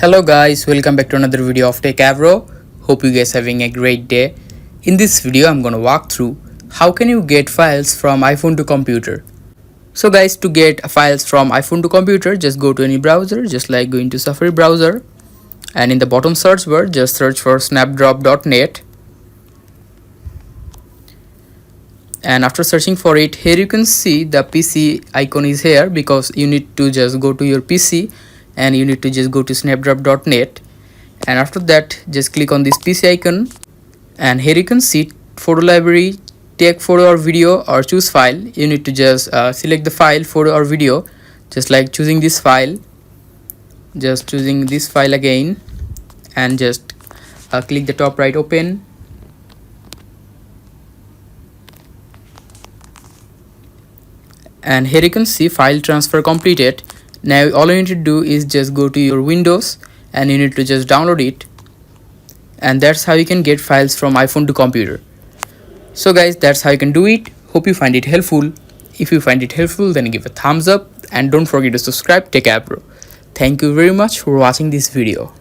Hello guys, welcome back to another video of Techavro. Hope you guys having a great day. In this video I'm gonna walk through how can you get files from iPhone to computer. So guys, to get files from iPhone to computer, just go to any browser, just like going to Safari browser, and in the bottom search bar just search for snapdrop.net. And after searching for it, here you can see the PC icon is here because you need to just go to your PC and you need to just go to snapdrop.net, and after that just click on this PC icon, and here you can see photo library, take photo or video or choose file. You need to just select the file, photo or video, just like choosing this file, just choosing this file again, and just click the top right open. And here you can see file transfer completed. Now all you need to do is just go to your Windows and you need to just download it, and that's how you can get files from iPhone to computer. So guys, that's how you can do it. Hope you find it helpful. If you find it helpful, then give a thumbs up and don't forget to subscribe Techavro. Thank you very much for watching this video.